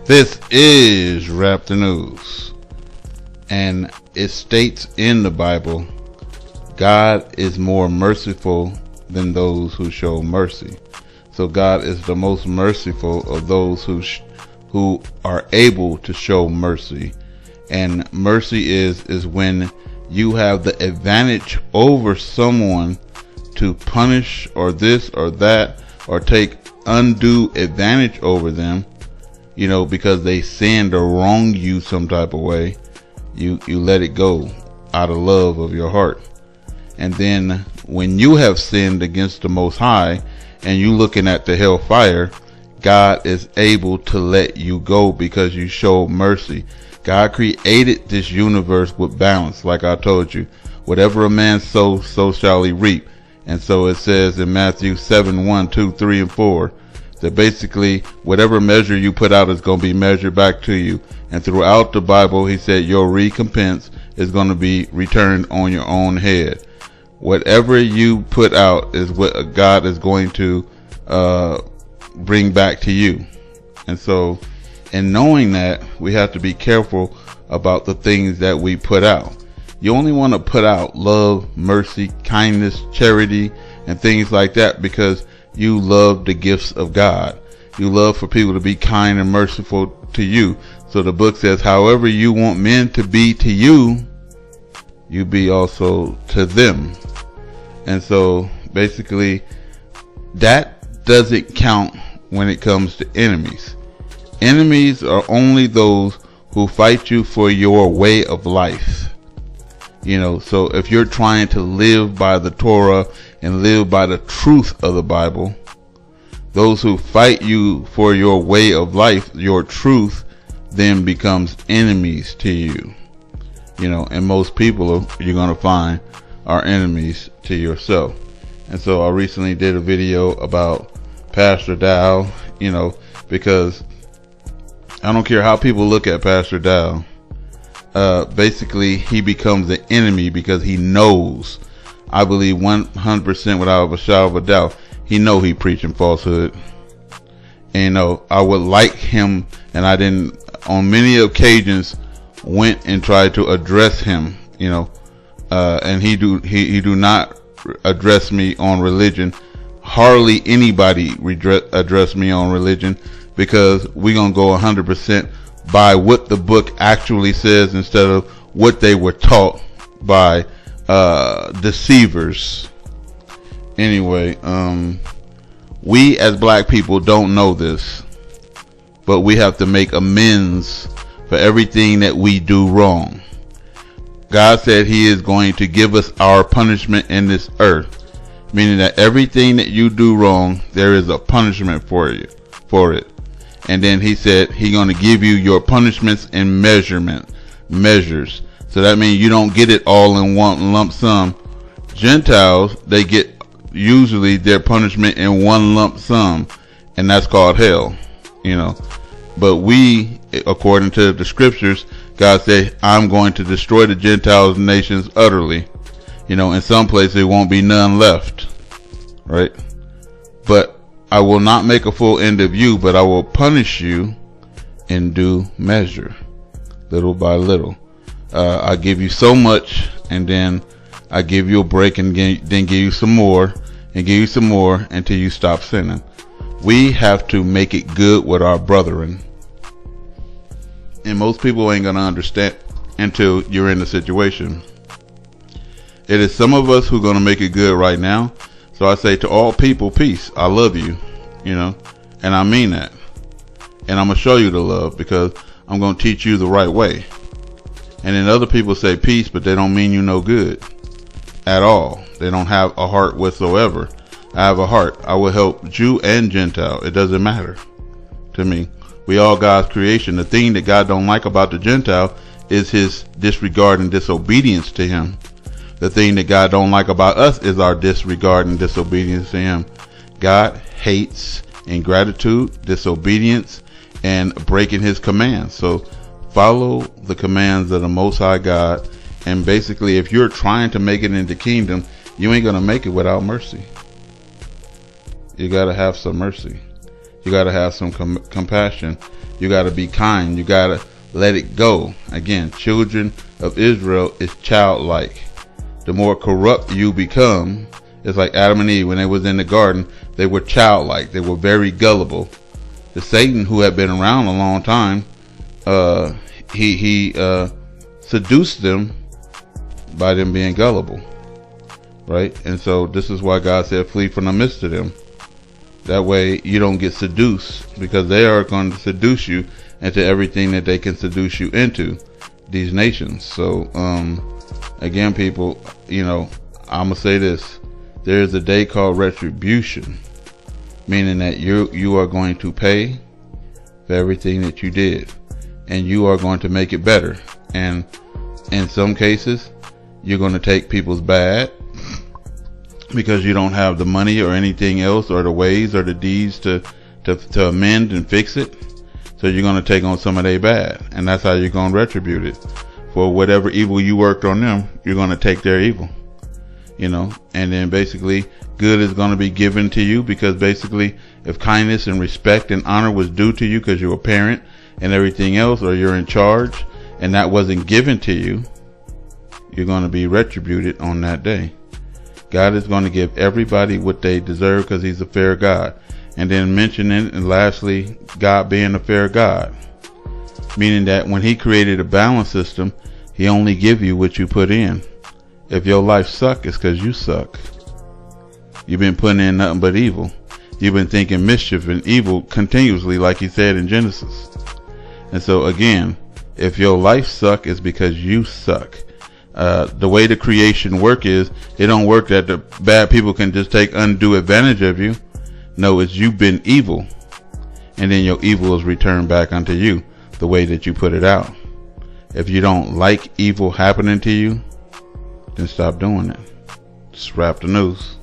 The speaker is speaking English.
This is Rap the News, and it states in the Bible, God is more merciful than those who show mercy. So God is the most merciful of those who are able to show mercy. And mercy is when you have the advantage over someone to punish or this or that or take undue advantage over them, you know, because they sinned or wronged you some type of way. You let it go out of love of your heart. And then when you have sinned against the Most High and you looking at the hellfire, God is able to let you go because you show mercy. God created this universe with balance, like I told you. Whatever a man sows, so shall he reap. And so it says in Matthew 7, 1, 2, 3, and 4, that basically whatever measure you put out is going to be measured back to you. And throughout the Bible, he said your recompense is going to be returned on your own head. Whatever you put out is what God is going to bring back to you. And so, in knowing that, we have to be careful about the things that we put out. You only want to put out love, mercy, kindness, charity, and things like that because you love the gifts of God. You love for people to be kind and merciful to you. So the book says, however you want men to be to you, you be also to them. And so basically that doesn't count when it comes to enemies. Enemies are only those who fight you for your way of life. You know, so if you're trying to live by the Torah and live by the truth of the Bible, those who fight you for your way of life, your truth, then becomes enemies to you. You know, and most people you're going to find are enemies to yourself. And so I recently did a video about Pastor Dow, you know, because I don't care how people look at Pastor Dow. Basically, he becomes an enemy because he knows, I believe 100% without a shadow of a doubt, he know he preaching falsehood. And, you know, I would like him, and I didn't, on many occasions, went and tried to address him, you know, and he do not address me on religion. Hardly anybody address me on religion because we're going to go 100% by what the book actually says instead of what they were taught by deceivers. Anyway, we as black people don't know this, but we have to make amends for everything that we do wrong. God said he is going to give us our punishment in this earth, meaning that everything that you do wrong, there is a punishment for it. And then he said he's going to give you your punishments in measures. So that means you don't get it all in one lump sum. Gentiles, they get usually their punishment in one lump sum, and that's called hell, you know. But we, according to the scriptures, God said, I'm going to destroy the Gentiles nations utterly. You know, in some places there won't be none left, right? But I will not make a full end of you, but I will punish you in due measure, little by little. I give you so much, and then I give you a break, and then give you some more, and give you some more until you stop sinning. We have to make it good with our brethren. And most people ain't going to understand until you're in the situation. It is some of us who are going to make it good right now. So I say to all people, peace. I love you, you know, and I mean that. And I'm going to show you the love because I'm going to teach you the right way. And then other people say peace, but they don't mean you no good at all. They don't have a heart whatsoever. I have a heart. I will help Jew and Gentile. It doesn't matter to me. We all God's creation. The thing that God don't like about the Gentile is his disregard and disobedience to him. The thing that God don't like about us is our disregard and disobedience to him. God hates ingratitude, disobedience, and breaking his commands. So follow the commands of the Most High God. And basically, if you're trying to make it in the kingdom, you ain't going to make it without mercy. You got to have some mercy. You got to have some compassion. You got to be kind. You got to let it go. Again, children of Israel is childlike. The more corrupt you become, it's like Adam and Eve when they was in the garden. They were childlike. They were very gullible. The Satan, who had been around a long time, he seduced them by them being gullible, right? And so this is why God said, flee from the midst of them. That way you don't get seduced, because they are going to seduce you into everything that they can seduce you into, these nations. So again, people, you know, I'm gonna say this: there is a day called Retribution, meaning that you are going to pay for everything that you did, and you are going to make it better. And in some cases, you're going to take people's bad because you don't have the money or anything else, or the ways or the deeds to amend and fix it. So you're going to take on some of their bad, and that's how you're going to retribute it. For whatever evil you worked on them, you're going to take their evil, you know. And then basically good is going to be given to you, because basically if kindness and respect and honor was due to you because you're a parent and everything else, or you're in charge, and that wasn't given to you, you're going to be retributed on that day. God is going to give everybody what they deserve, because he's a fair God. And then mentioning, and lastly, God being a fair God, meaning that when he created a balance system, he only give you what you put in. If your life suck, it's because you suck. You've been putting in nothing but evil. You've been thinking mischief and evil continuously, like he said in Genesis. And so again, if your life suck, it's because you suck. The way the creation work is, it don't work that the bad people can just take undue advantage of you. No, it's you've been evil, and then your evil is returned back unto you the way that you put it out. If you don't like evil happening to you, then stop doing it. Just wrap the news.